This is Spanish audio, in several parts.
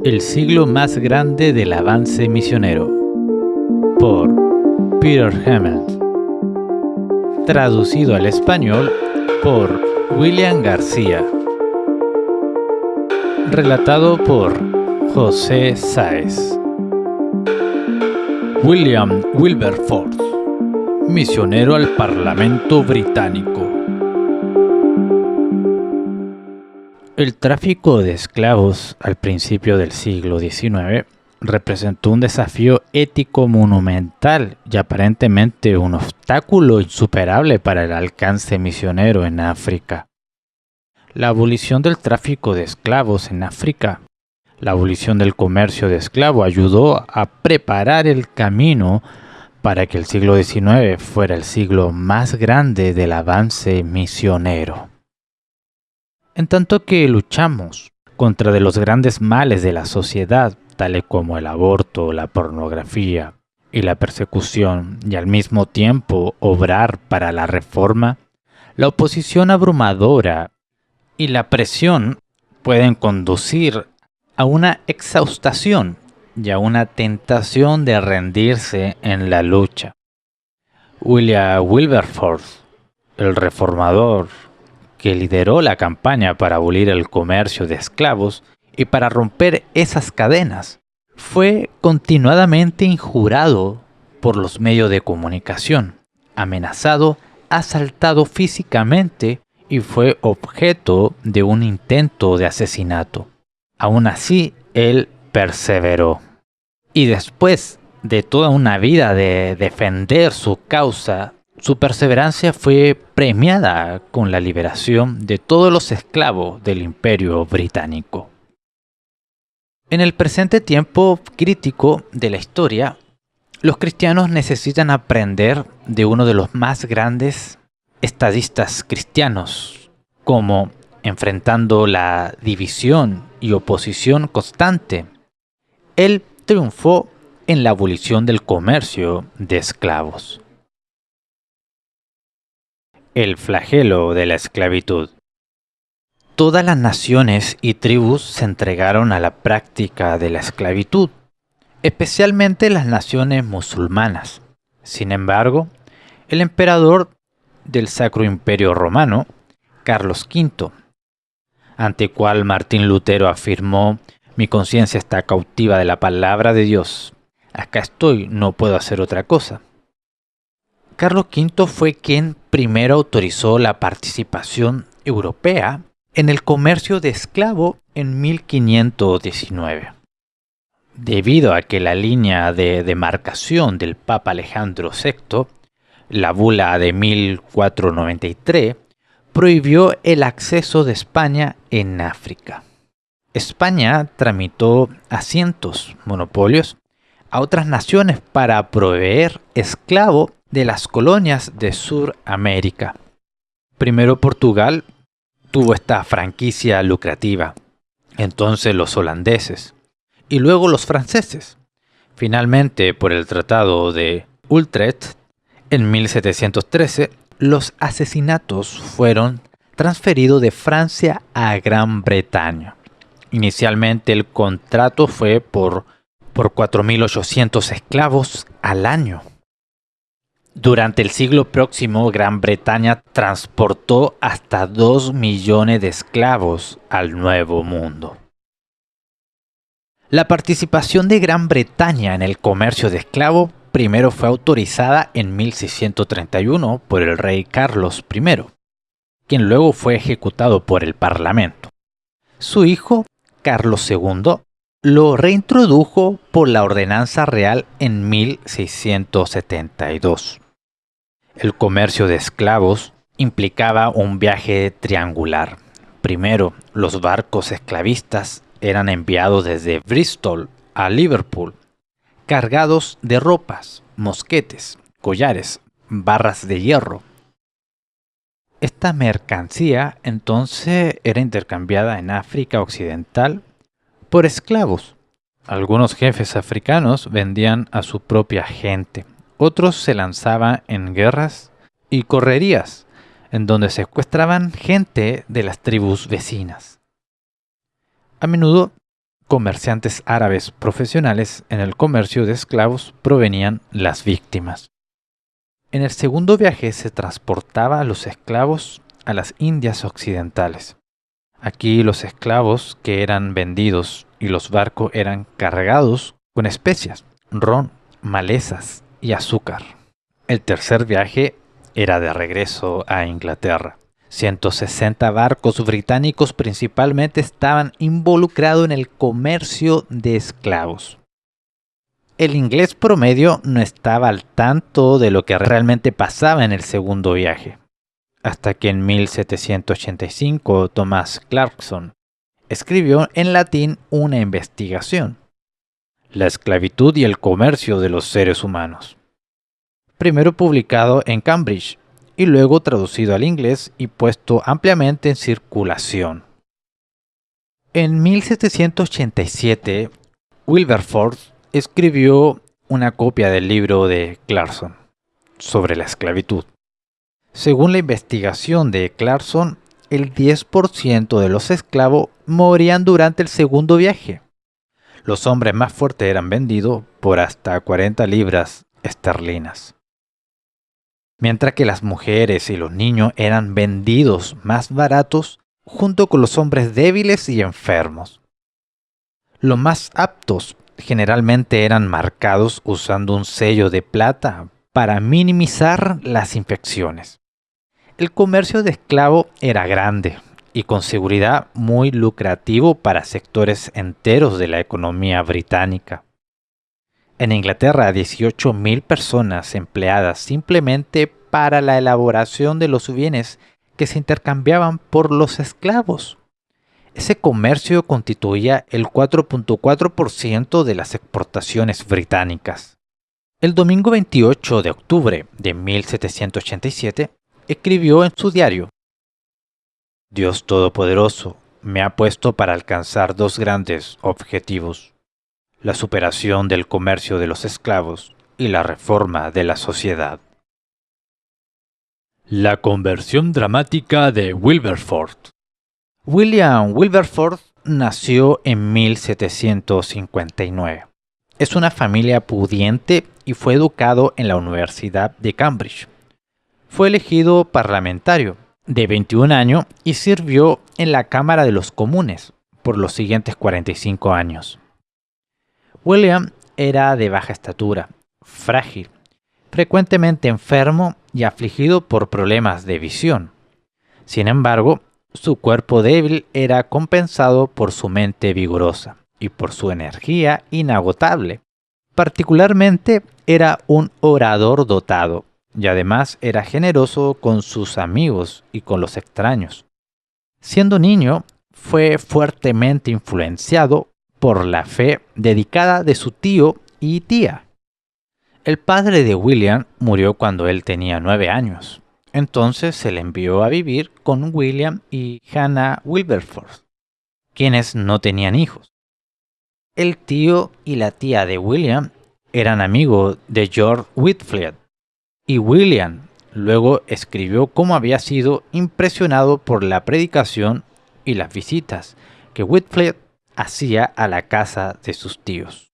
El siglo más grande del avance misionero, por Peter Hammond. Traducido al español por William García. Relatado por José Sáez. William Wilberforce, misionero al Parlamento Británico. El tráfico de esclavos al principio del siglo XIX representó un desafío ético monumental y aparentemente un obstáculo insuperable para el alcance misionero en África. La abolición del tráfico de esclavos en África, la abolición del comercio de esclavos ayudó a preparar el camino para que el siglo XIX fuera el siglo más grande del avance misionero. En tanto que luchamos contra de los grandes males de la sociedad, tales como el aborto, la pornografía y la persecución, y al mismo tiempo obrar para la reforma, la oposición abrumadora y la presión pueden conducir a una exhaustación y a una tentación de rendirse en la lucha. William Wilberforce, el reformador, que lideró la campaña para abolir el comercio de esclavos y para romper esas cadenas, fue continuadamente injurado por los medios de comunicación, amenazado, asaltado físicamente y fue objeto de un intento de asesinato. Aún así, él perseveró. Y después de toda una vida de defender su causa, su perseverancia fue premiada con la liberación de todos los esclavos del Imperio Británico. En el presente tiempo crítico de la historia, los cristianos necesitan aprender de uno de los más grandes estadistas cristianos, como enfrentando la división y oposición constante. Él triunfó en la abolición del comercio de esclavos. El flagelo de la esclavitud. Todas las naciones y tribus se entregaron a la práctica de la esclavitud, especialmente las naciones musulmanas. Sin embargo, el emperador del Sacro Imperio Romano, Carlos V, ante cual Martín Lutero afirmó: "Mi conciencia está cautiva de la palabra de Dios. Acá estoy, no puedo hacer otra cosa". Carlos V fue quien primero autorizó la participación europea en el comercio de esclavos en 1519. Debido a que la línea de demarcación del Papa Alejandro VI, la bula de 1493, prohibió el acceso de España en África. España tramitó asientos, monopolios, a otras naciones para proveer esclavos de las colonias de Sudamérica. Primero Portugal tuvo esta franquicia lucrativa, entonces los holandeses, y luego los franceses. Finalmente, por el Tratado de Utrecht, en 1713, los asesinatos fueron transferidos de Francia a Gran Bretaña. Inicialmente el contrato fue por 4.800 esclavos al año. Durante el siglo próximo, Gran Bretaña transportó hasta 2 millones de esclavos al Nuevo Mundo. La participación de Gran Bretaña en el comercio de esclavos primero fue autorizada en 1631 por el rey Carlos I, quien luego fue ejecutado por el Parlamento. Su hijo, Carlos II, lo reintrodujo por la ordenanza real en 1672. El comercio de esclavos implicaba un viaje triangular. Primero, los barcos esclavistas eran enviados desde Bristol a Liverpool, cargados de ropas, mosquetes, collares, barras de hierro. Esta mercancía entonces era intercambiada en África Occidental por esclavos. Algunos jefes africanos vendían a su propia gente. Otros se lanzaban en guerras y correrías, en donde secuestraban gente de las tribus vecinas. A menudo, comerciantes árabes profesionales en el comercio de esclavos provenían las víctimas. En el segundo viaje se transportaba a los esclavos a las Indias occidentales. Aquí los esclavos que eran vendidos y los barcos eran cargados con especias, ron, malezas y azúcar. El tercer viaje era de regreso a Inglaterra. 160 barcos británicos principalmente estaban involucrados en el comercio de esclavos. El inglés promedio no estaba al tanto de lo que realmente pasaba en el segundo viaje, hasta que en 1785 Thomas Clarkson escribió en latín una investigación, La esclavitud y el comercio de los seres humanos, primero publicado en Cambridge y luego traducido al inglés y puesto ampliamente en circulación. En 1787, Wilberforce escribió una copia del libro de Clarkson sobre la esclavitud. Según la investigación de Clarkson, el 10% de los esclavos morían durante el segundo viaje. Los hombres más fuertes eran vendidos por hasta 40 libras esterlinas, mientras que las mujeres y los niños eran vendidos más baratos junto con los hombres débiles y enfermos. Los más aptos generalmente eran marcados usando un sello de plata para minimizar las infecciones. El comercio de esclavos era grande y con seguridad muy lucrativo para sectores enteros de la economía británica. En Inglaterra, 18.000 personas empleadas simplemente para la elaboración de los bienes que se intercambiaban por los esclavos. Ese comercio constituía el 4.4% de las exportaciones británicas. El domingo 28 de octubre de 1787, escribió en su diario: Dios Todopoderoso me ha puesto para alcanzar dos grandes objetivos: la superación del comercio de los esclavos y la reforma de la sociedad. La conversión dramática de Wilberforce. William Wilberforce nació en 1759. Es una familia pudiente y fue educado en la Universidad de Cambridge. Fue elegido parlamentario de 21 años y sirvió en la Cámara de los Comunes por los siguientes 45 años. William era de baja estatura, frágil, frecuentemente enfermo y afligido por problemas de visión. Sin embargo, su cuerpo débil era compensado por su mente vigorosa y por su energía inagotable. Particularmente era un orador dotado y además era generoso con sus amigos y con los extraños. Siendo niño, fue fuertemente influenciado por la fe dedicada de su tío y tía. El padre de William murió cuando él tenía 9 años. Entonces se le envió a vivir con William y Hannah Wilberforce, quienes no tenían hijos. El tío y la tía de William eran amigos de George Whitefield, y William luego escribió cómo había sido impresionado por la predicación y las visitas que Whitefield hacía a la casa de sus tíos.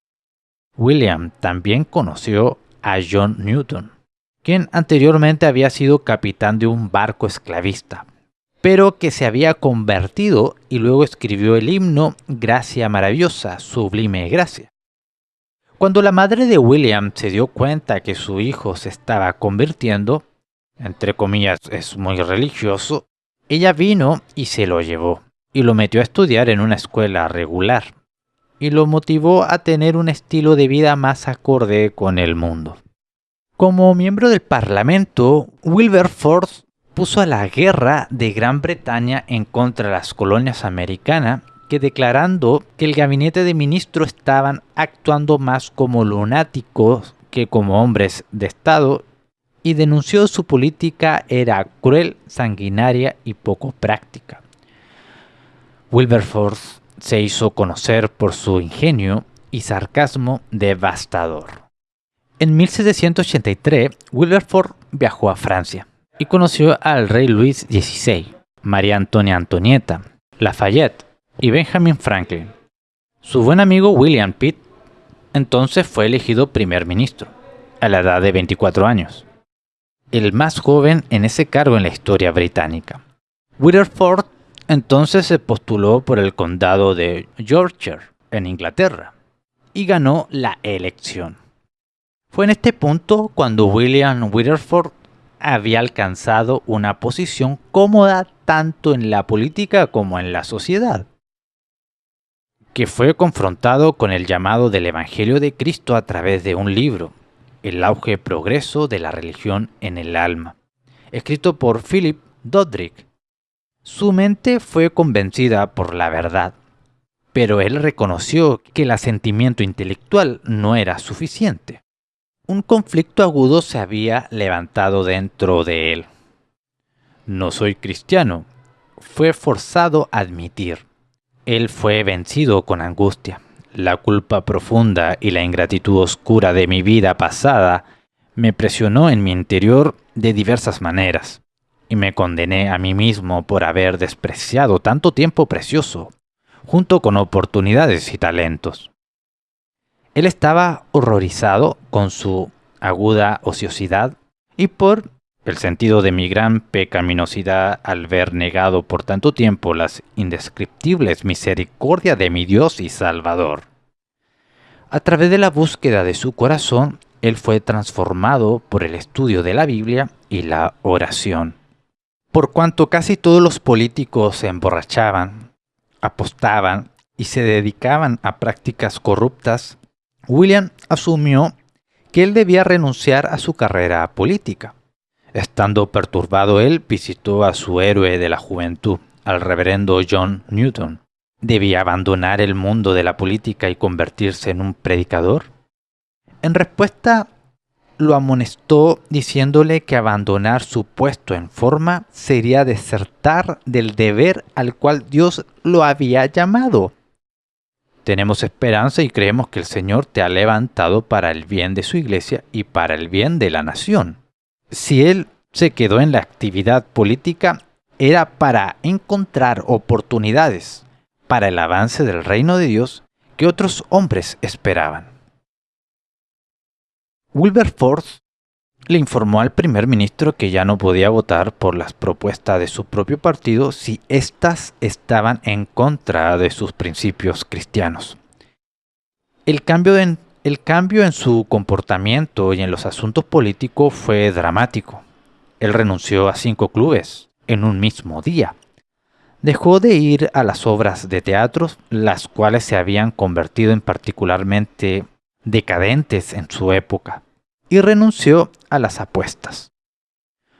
William también conoció a John Newton, quien anteriormente había sido capitán de un barco esclavista, pero que se había convertido y luego escribió el himno Gracia Maravillosa, Sublime Gracia. Cuando la madre de William se dio cuenta que su hijo se estaba convirtiendo, entre comillas es muy religioso, ella vino y se lo llevó, y lo metió a estudiar en una escuela regular, y lo motivó a tener un estilo de vida más acorde con el mundo. Como miembro del Parlamento, Wilberforce puso a la guerra de Gran Bretaña en contra de las colonias americanas, que declarando que el gabinete de ministros estaban actuando más como lunáticos que como hombres de Estado, y denunció su política era cruel, sanguinaria y poco práctica. Wilberforce se hizo conocer por su ingenio y sarcasmo devastador. En 1783, Wilberforce viajó a Francia y conoció al rey Luis XVI, María Antonia Antonieta, Lafayette y Benjamin Franklin. Su buen amigo William Pitt entonces fue elegido primer ministro, a la edad de 24 años, el más joven en ese cargo en la historia británica. Rutherford entonces se postuló por el condado de Yorkshire, en Inglaterra, y ganó la elección. Fue en este punto cuando William Rutherford había alcanzado una posición cómoda tanto en la política como en la sociedad, que fue confrontado con el llamado del Evangelio de Cristo a través de un libro, El auge y progreso de la religión en el alma, escrito por Philip Doddridge. Su mente fue convencida por la verdad, pero él reconoció que el asentimiento intelectual no era suficiente. Un conflicto agudo se había levantado dentro de él. No soy cristiano, fue forzado a admitir. Él fue vencido con angustia. La culpa profunda y la ingratitud oscura de mi vida pasada me presionó en mi interior de diversas maneras, y me condené a mí mismo por haber despreciado tanto tiempo precioso, junto con oportunidades y talentos. Él estaba horrorizado con su aguda ociosidad y por el sentido de mi gran pecaminosidad al ver negado por tanto tiempo las indescriptibles misericordias de mi Dios y Salvador. A través de la búsqueda de su corazón, él fue transformado por el estudio de la Biblia y la oración. Por cuanto casi todos los políticos se emborrachaban, apostaban y se dedicaban a prácticas corruptas, William asumió que él debía renunciar a su carrera política. Estando perturbado, él visitó a su héroe de la juventud, al reverendo John Newton. ¿Debía abandonar el mundo de la política y convertirse en un predicador? En respuesta, lo amonestó diciéndole que abandonar su puesto en forma sería desertar del deber al cual Dios lo había llamado. Tenemos esperanza y creemos que el Señor te ha levantado para el bien de su iglesia y para el bien de la nación. Si él se quedó en la actividad política, era para encontrar oportunidades para el avance del reino de Dios que otros hombres esperaban. Wilberforce le informó al primer ministro que ya no podía votar por las propuestas de su propio partido si éstas estaban en contra de sus principios cristianos. El cambio en su comportamiento y en los asuntos políticos fue dramático. Él renunció a 5 clubes en un mismo día. Dejó de ir a las obras de teatro, las cuales se habían convertido en particularmente decadentes en su época, y renunció a las apuestas.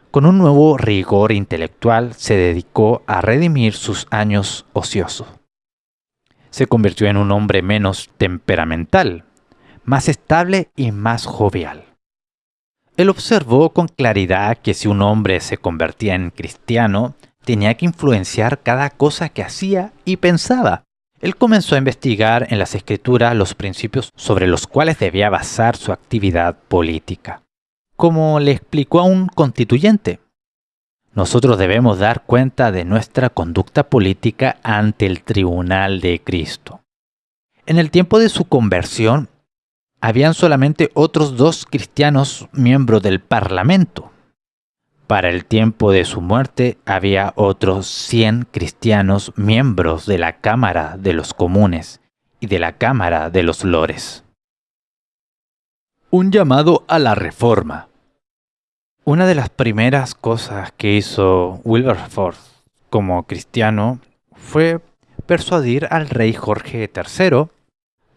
Con un nuevo rigor intelectual se dedicó a redimir sus años ociosos. Se convirtió en un hombre menos temperamental, más estable y más jovial. Él observó con claridad que si un hombre se convertía en cristiano, tenía que influenciar cada cosa que hacía y pensaba. Él comenzó a investigar en las escrituras los principios sobre los cuales debía basar su actividad política. Como le explicó a un constituyente, nosotros debemos dar cuenta de nuestra conducta política ante el tribunal de Cristo. En el tiempo de su conversión, habían solamente otros 2 cristianos miembros del Parlamento. Para el tiempo de su muerte había otros 100 cristianos miembros de la Cámara de los Comunes y de la Cámara de los Lores. Un llamado a la reforma. Una de las primeras cosas que hizo Wilberforce como cristiano fue persuadir al rey Jorge III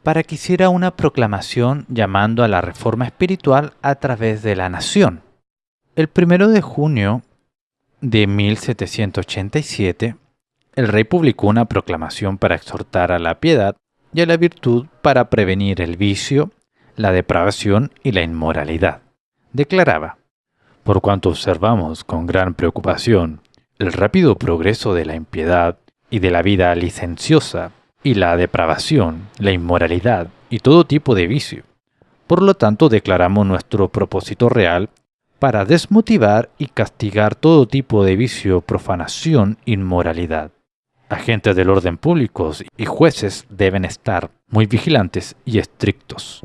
para que hiciera una proclamación llamando a la reforma espiritual a través de la nación. El 1 de junio de 1787, el rey publicó una proclamación para exhortar a la piedad y a la virtud para prevenir el vicio, la depravación y la inmoralidad. Declaraba: por cuanto observamos con gran preocupación el rápido progreso de la impiedad y de la vida licenciosa, y la depravación, la inmoralidad y todo tipo de vicio. Por lo tanto, declaramos nuestro propósito real para desmotivar y castigar todo tipo de vicio, profanación, inmoralidad. Agentes del orden públicos y jueces deben estar muy vigilantes y estrictos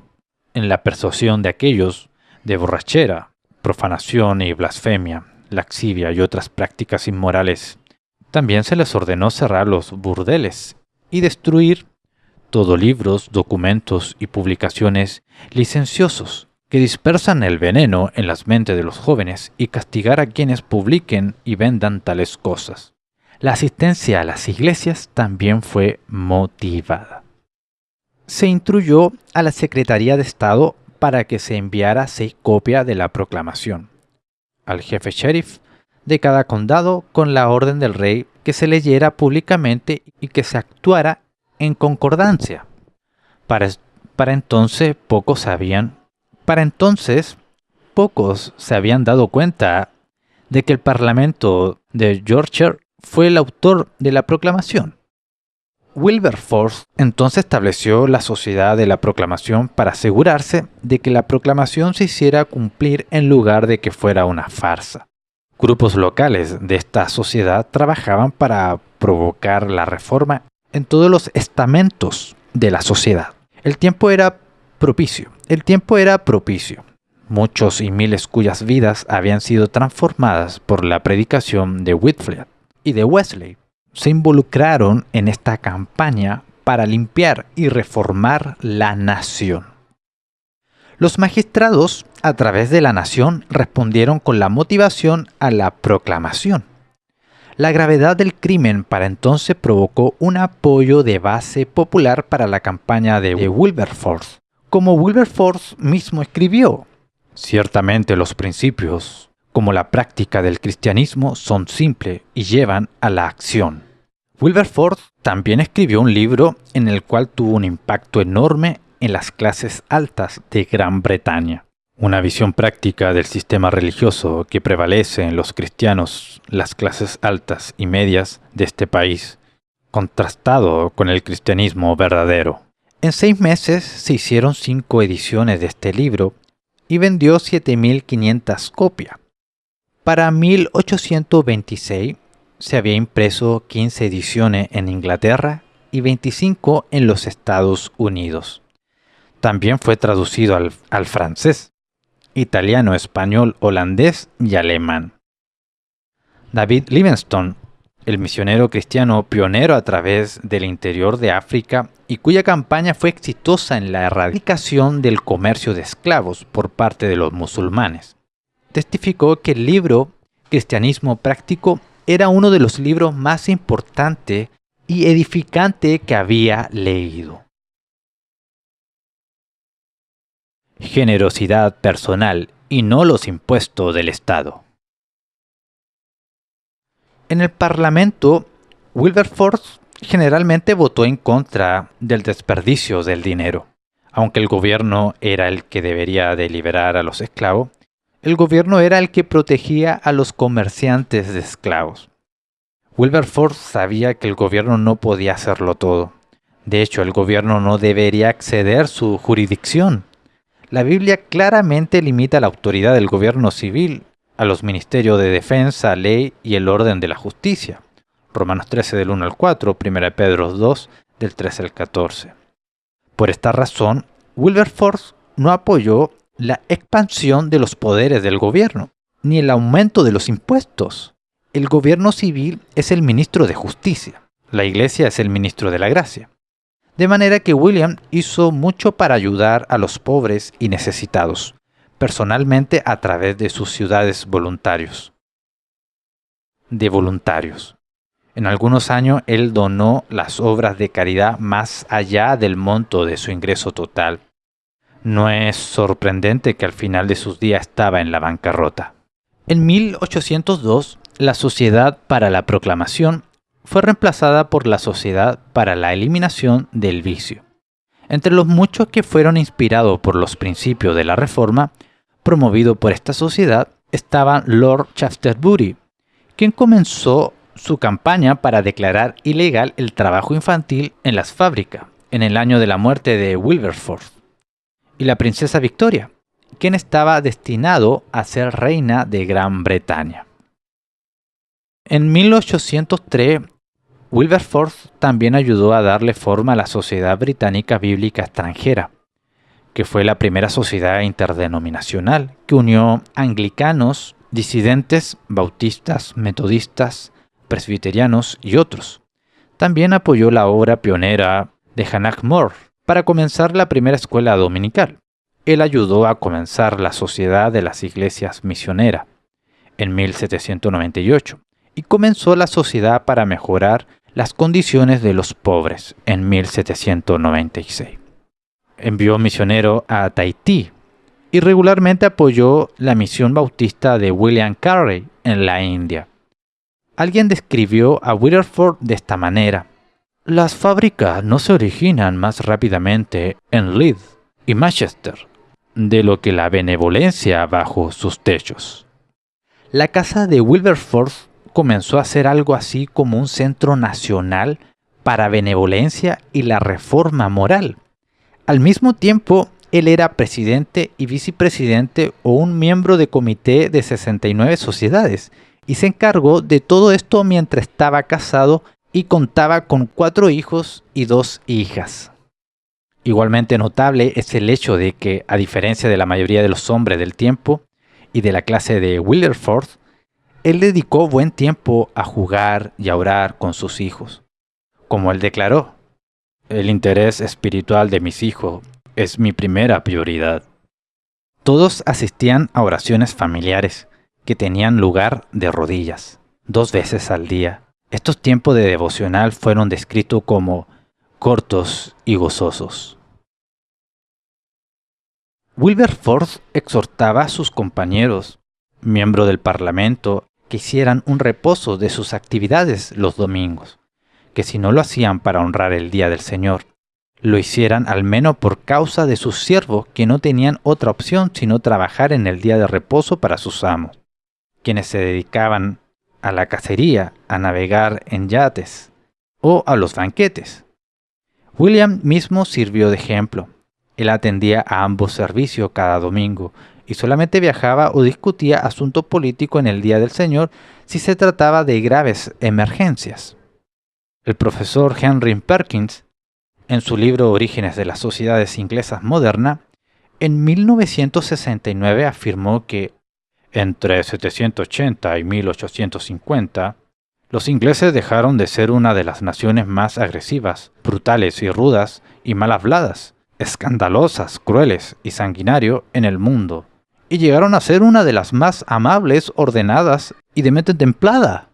en la persuasión de aquellos de borrachera, profanación y blasfemia, laxivia y otras prácticas inmorales. También se les ordenó cerrar los burdeles y destruir todos libros, documentos y publicaciones licenciosos que dispersan el veneno en las mentes de los jóvenes y castigar a quienes publiquen y vendan tales cosas. La asistencia a las iglesias también fue motivada. Se instruyó a la Secretaría de Estado para que se enviara 6 copias de la proclamación al jefe sheriff de cada condado con la orden del rey que se leyera públicamente y que se actuara en concordancia. Para entonces pocos se habían dado cuenta de que el Parlamento de Yorkshire fue el autor de la proclamación. Wilberforce entonces estableció la Sociedad de la Proclamación para asegurarse de que la proclamación se hiciera cumplir en lugar de que fuera una farsa. Grupos locales de esta sociedad trabajaban para provocar la reforma en todos los estamentos de la sociedad. El tiempo era propicio. Muchos y miles cuyas vidas habían sido transformadas por la predicación de Whitefield y de Wesley se involucraron en esta campaña para limpiar y reformar la nación. Los magistrados, a través de la nación, respondieron con la motivación a la proclamación. La gravedad del crimen para entonces provocó un apoyo de base popular para la campaña de Wilberforce. Como Wilberforce mismo escribió, ciertamente los principios, como la práctica del cristianismo, son simples y llevan a la acción. Wilberforce también escribió un libro en el cual tuvo un impacto enorme en las clases altas de Gran Bretaña. Una visión práctica del sistema religioso que prevalece en los cristianos, las clases altas y medias de este país, contrastado con el cristianismo verdadero. En 6 meses se hicieron 5 ediciones de este libro y vendió 7.500 copias. Para 1826 se había impreso 15 ediciones en Inglaterra y 25 en los Estados Unidos. También fue traducido al francés, italiano, español, holandés y alemán. David Livingstone, el misionero cristiano pionero a través del interior de África y cuya campaña fue exitosa en la erradicación del comercio de esclavos por parte de los musulmanes, testificó que el libro Cristianismo Práctico era uno de los libros más importantes y edificantes que había leído. Generosidad personal y no los impuestos del Estado. En el Parlamento, Wilberforce generalmente votó en contra del desperdicio del dinero. Aunque el gobierno era el que debería de liberar a los esclavos, el gobierno era el que protegía a los comerciantes de esclavos. Wilberforce sabía que el gobierno no podía hacerlo todo. De hecho, el gobierno no debería exceder su jurisdicción. La Biblia claramente limita la autoridad del gobierno civil a los ministerios de defensa, ley y el orden de la justicia. Romanos 13 del 1 al 4, 1 Pedro 2 del 13 al 14. Por esta razón, Wilberforce no apoyó la expansión de los poderes del gobierno, ni el aumento de los impuestos. El gobierno civil es el ministro de justicia, la iglesia es el ministro de la gracia. De manera que William hizo mucho para ayudar a los pobres y necesitados, personalmente a través de sus ciudades voluntarios. En algunos años él donó las obras de caridad más allá del monto de su ingreso total. No es sorprendente que al final de sus días estaba en la bancarrota. En 1802, la Sociedad para la Proclamación fue reemplazada por la Sociedad para la Eliminación del Vicio. Entre los muchos que fueron inspirados por los principios de la Reforma, promovido por esta sociedad, estaba Lord Shaftesbury, quien comenzó su campaña para declarar ilegal el trabajo infantil en las fábricas en el año de la muerte de Wilberforce, y la princesa Victoria, quien estaba destinado a ser reina de Gran Bretaña. En 1803, Wilberforce también ayudó a darle forma a la Sociedad Británica Bíblica Extranjera, que fue la primera sociedad interdenominacional que unió anglicanos, disidentes, bautistas, metodistas, presbiterianos y otros. También apoyó la obra pionera de Hannah More para comenzar la primera escuela dominical. Él ayudó a comenzar la Sociedad de las Iglesias Misioneras en 1798 y comenzó la Sociedad para mejorar las condiciones de los pobres en 1796. Envió misioneros a Tahití y regularmente apoyó la misión bautista de William Carey en la India. Alguien describió a Wilberforce de esta manera: las fábricas no se originan más rápidamente en Leeds y Manchester de lo que la benevolencia bajo sus techos. La casa de Wilberforce comenzó a ser algo así como un centro nacional para benevolencia y la reforma moral. Al mismo tiempo, él era presidente y vicepresidente o un miembro de comité de 69 sociedades y se encargó de todo esto mientras estaba casado y contaba con 4 hijos y 2 hijas. Igualmente notable es el hecho de que, a diferencia de la mayoría de los hombres del tiempo y de la clase de Wilberforce, él dedicó buen tiempo a jugar y a orar con sus hijos. Como él declaró: el interés espiritual de mis hijos es mi primera prioridad. Todos asistían a oraciones familiares que tenían lugar de rodillas, 2 veces al día. Estos tiempos de devocional fueron descritos como cortos y gozosos. Wilberforce exhortaba a sus compañeros, miembros del Parlamento, que hicieran un reposo de sus actividades los domingos, que si no lo hacían para honrar el día del Señor, lo hicieran al menos por causa de sus siervos que no tenían otra opción sino trabajar en el día de reposo para sus amos, quienes se dedicaban a la cacería, a navegar en yates o a los banquetes. William mismo sirvió de ejemplo. Él atendía a ambos servicios cada domingo y solamente viajaba o discutía asuntos políticos en el día del Señor si se trataba de graves emergencias. El profesor Henry Perkins, en su libro Orígenes de las Sociedades Inglesas Modernas, en 1969 afirmó que entre 780 y 1850, los ingleses dejaron de ser una de las naciones más agresivas, brutales y rudas y mal habladas, escandalosas, crueles y sanguinarios en el mundo, y llegaron a ser una de las más amables, ordenadas y de mente templada.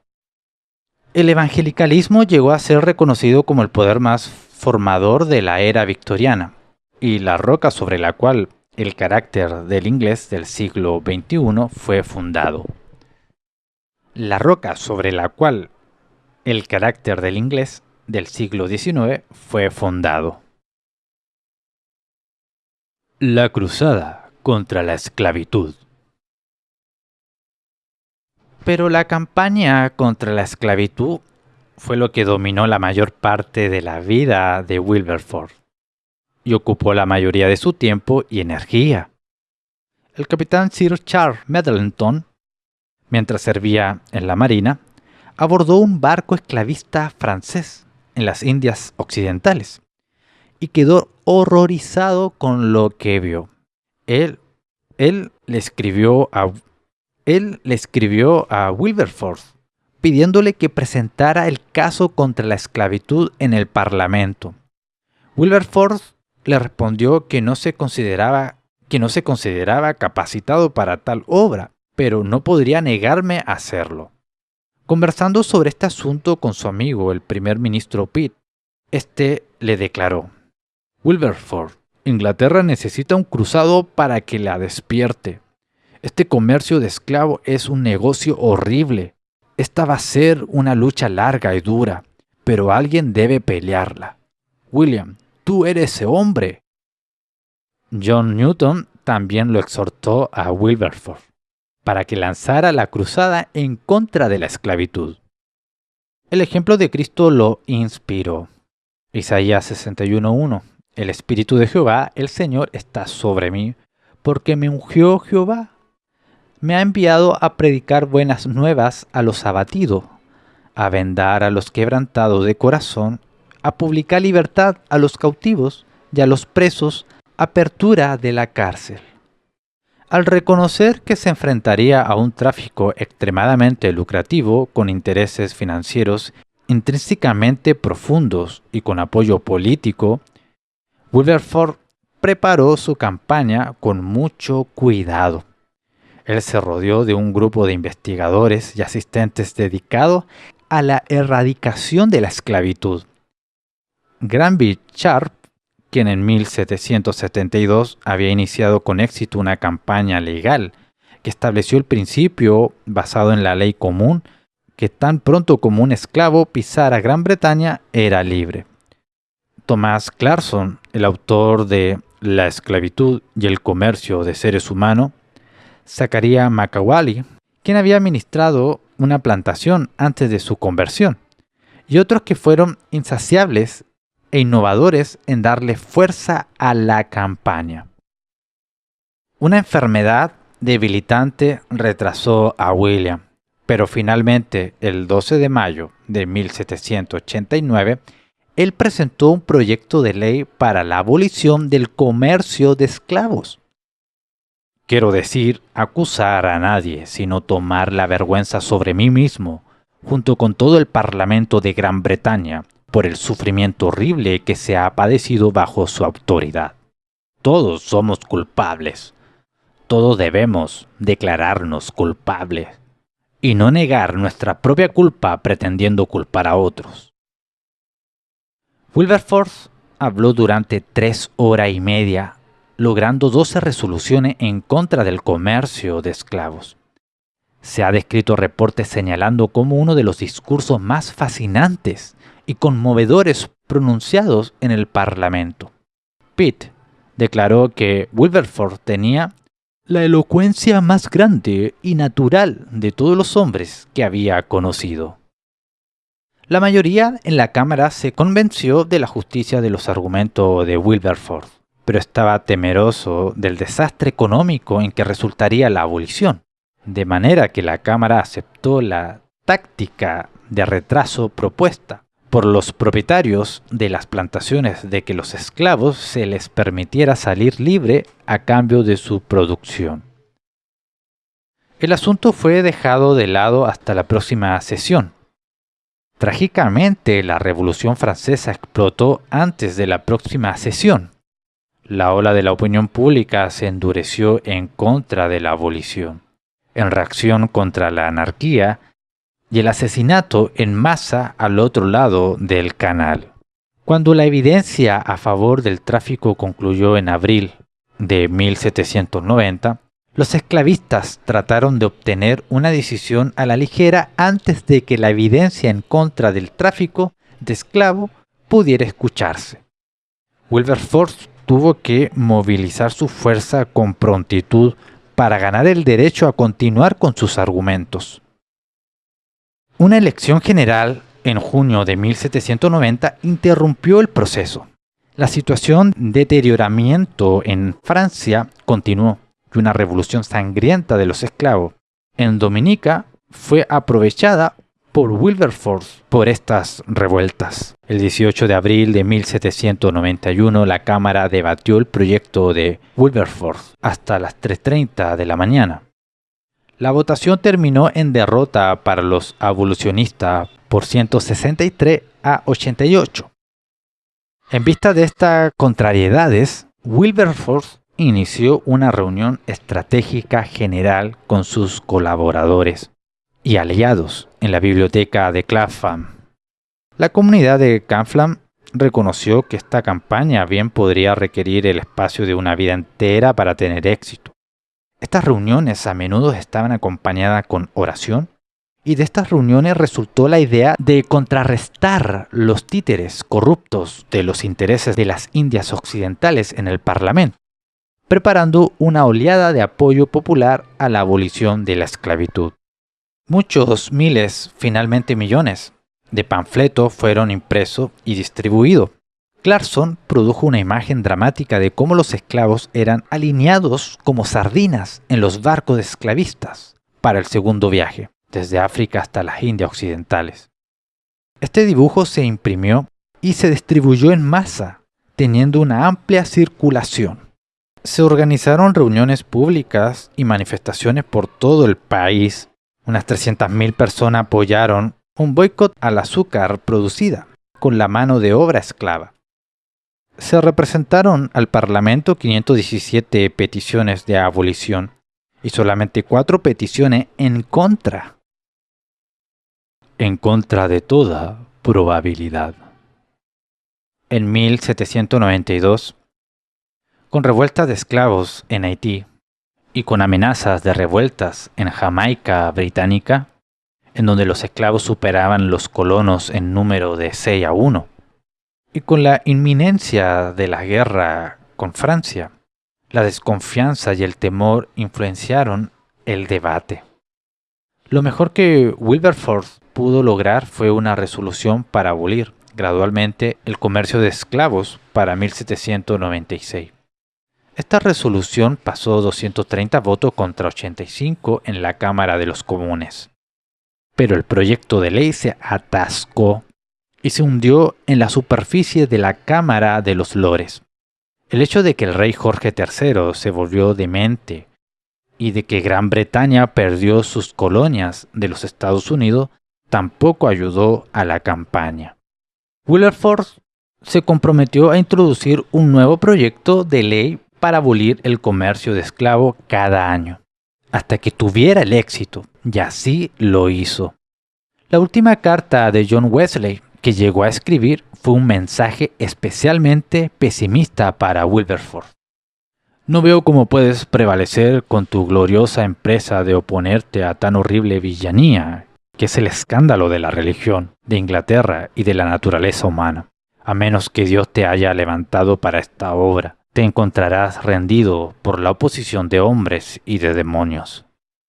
El evangelicalismo llegó a ser reconocido como el poder más formador de la era victoriana, y la roca sobre la cual el carácter del inglés del siglo XXI fue fundado. La roca sobre la cual el carácter del inglés del siglo XIX fue fundado. La cruzada contra la esclavitud. Pero la campaña contra la esclavitud fue lo que dominó la mayor parte de la vida de Wilberforce y ocupó la mayoría de su tiempo y energía. El capitán Sir Charles Middleton, mientras servía en la marina, abordó un barco esclavista francés en las Indias Occidentales y quedó horrorizado con lo que vio. Él le escribió a Wilberforce pidiéndole que presentara el caso contra la esclavitud en el Parlamento. Wilberforce le respondió que no se consideraba capacitado para tal obra, pero no podría negarme a hacerlo. Conversando sobre este asunto con su amigo, el primer ministro Pitt, este le declaró: Wilberforce, Inglaterra necesita un cruzado para que la despierte. Este comercio de esclavos es un negocio horrible. Esta va a ser una lucha larga y dura, pero alguien debe pelearla. William, tú eres ese hombre. John Newton también lo exhortó a Wilberforce para que lanzara la cruzada en contra de la esclavitud. El ejemplo de Cristo lo inspiró. Isaías 61:1. El Espíritu de Jehová, el Señor, está sobre mí, porque me ungió Jehová. Me ha enviado a predicar buenas nuevas a los abatidos, a vendar a los quebrantados de corazón, a publicar libertad a los cautivos y a los presos, apertura de la cárcel. Al reconocer que se enfrentaría a un tráfico extremadamente lucrativo con intereses financieros intrínsecamente profundos y con apoyo político, Wilberforce preparó su campaña con mucho cuidado. Él se rodeó de un grupo de investigadores y asistentes dedicados a la erradicación de la esclavitud. Granby Sharp, quien en 1772 había iniciado con éxito una campaña legal que estableció el principio basado en la ley común que tan pronto como un esclavo pisara Gran Bretaña era libre. Thomas Clarkson, el autor de La esclavitud y el comercio de seres humanos, Zachariah Macaulay, quien había administrado una plantación antes de su conversión, y otros que fueron insaciables e innovadores en darle fuerza a la campaña. Una enfermedad debilitante retrasó a William, pero finalmente, el 12 de mayo de 1789, él presentó un proyecto de ley para la abolición del comercio de esclavos. Quiero decir, acusar a nadie, sino tomar la vergüenza sobre mí mismo, junto con todo el Parlamento de Gran Bretaña, por el sufrimiento horrible que se ha padecido bajo su autoridad. Todos somos culpables. Todos debemos declararnos culpables y no negar nuestra propia culpa pretendiendo culpar a otros. Wilberforce habló durante 3 horas y media, logrando 12 resoluciones en contra del comercio de esclavos. Se ha descrito reportes señalando como uno de los discursos más fascinantes y conmovedores pronunciados en el Parlamento. Pitt declaró que Wilberforce tenía la elocuencia más grande y natural de todos los hombres que había conocido. La mayoría en la Cámara se convenció de la justicia de los argumentos de Wilberforce, pero estaba temeroso del desastre económico en que resultaría la abolición, de manera que la Cámara aceptó la táctica de retraso propuesta por los propietarios de las plantaciones de que los esclavos se les permitiera salir libre a cambio de su producción. El asunto fue dejado de lado hasta la próxima sesión. Trágicamente, la Revolución Francesa explotó antes de la próxima sesión. La ola de la opinión pública se endureció en contra de la abolición, en reacción contra la anarquía y el asesinato en masa al otro lado del canal. Cuando la evidencia a favor del tráfico concluyó en abril de 1790, los esclavistas trataron de obtener una decisión a la ligera antes de que la evidencia en contra del tráfico de esclavos pudiera escucharse. Wilberforce tuvo que movilizar su fuerza con prontitud para ganar el derecho a continuar con sus argumentos. Una elección general en junio de 1790 interrumpió el proceso. La situación de deterioramiento en Francia continuó y una revolución sangrienta de los esclavos en Dominica fue aprovechada por Wilberforce por estas revueltas. El 18 de abril de 1791 la Cámara debatió el proyecto de Wilberforce hasta las 3:30 de la mañana. La votación terminó en derrota para los abolicionistas por 163 a 88. En vista de estas contrariedades, Wilberforce inició una reunión estratégica general con sus colaboradores y aliados en la biblioteca de Clapham. La comunidad de Clapham reconoció que esta campaña bien podría requerir el espacio de una vida entera para tener éxito. Estas reuniones a menudo estaban acompañadas con oración, y de estas reuniones resultó la idea de contrarrestar los títeres corruptos de los intereses de las Indias Occidentales en el Parlamento, preparando una oleada de apoyo popular a la abolición de la esclavitud. Muchos miles, finalmente millones, de panfletos fueron impresos y distribuidos, Clarkson produjo una imagen dramática de cómo los esclavos eran alineados como sardinas en los barcos esclavistas para el segundo viaje, desde África hasta las Indias Occidentales. Este dibujo se imprimió y se distribuyó en masa, teniendo una amplia circulación. Se organizaron reuniones públicas y manifestaciones por todo el país. Unas 300.000 personas apoyaron un boicot al azúcar producida con la mano de obra esclava. Se representaron al Parlamento 517 peticiones de abolición y solamente 4 peticiones en contra. En contra de toda probabilidad. En 1792, con revueltas de esclavos en Haití y con amenazas de revueltas en Jamaica británica, en donde los esclavos superaban los colonos en número de 6-1, y con la inminencia de la guerra con Francia, la desconfianza y el temor influenciaron el debate. Lo mejor que Wilberforce pudo lograr fue una resolución para abolir gradualmente el comercio de esclavos para 1796. Esta resolución pasó 230 votos contra 85 en la Cámara de los Comunes. Pero el proyecto de ley se atascó y se hundió en la superficie de la Cámara de los Lores. El hecho de que el rey Jorge III se volvió demente y de que Gran Bretaña perdió sus colonias de los Estados Unidos tampoco ayudó a la campaña. Wilberforce se comprometió a introducir un nuevo proyecto de ley para abolir el comercio de esclavos cada año, hasta que tuviera el éxito, y así lo hizo. La última carta de John Wesley que llegó a escribir fue un mensaje especialmente pesimista para Wilberforce. No veo cómo puedes prevalecer con tu gloriosa empresa de oponerte a tan horrible villanía, que es el escándalo de la religión, de Inglaterra y de la naturaleza humana. A menos que Dios te haya levantado para esta obra, te encontrarás rendido por la oposición de hombres y de demonios.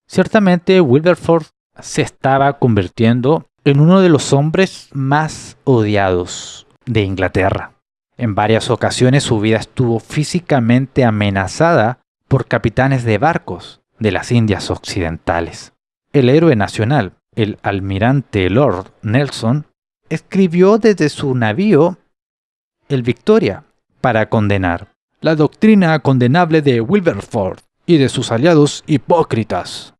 Ciertamente Wilberforce se estaba convirtiendo en uno de los hombres más odiados de Inglaterra. En varias ocasiones su vida estuvo físicamente amenazada por capitanes de barcos de las Indias Occidentales. El héroe nacional, el almirante Lord Nelson, escribió desde su navío el Victoria para condenar la doctrina condenable de Wilberforce y de sus aliados hipócritas.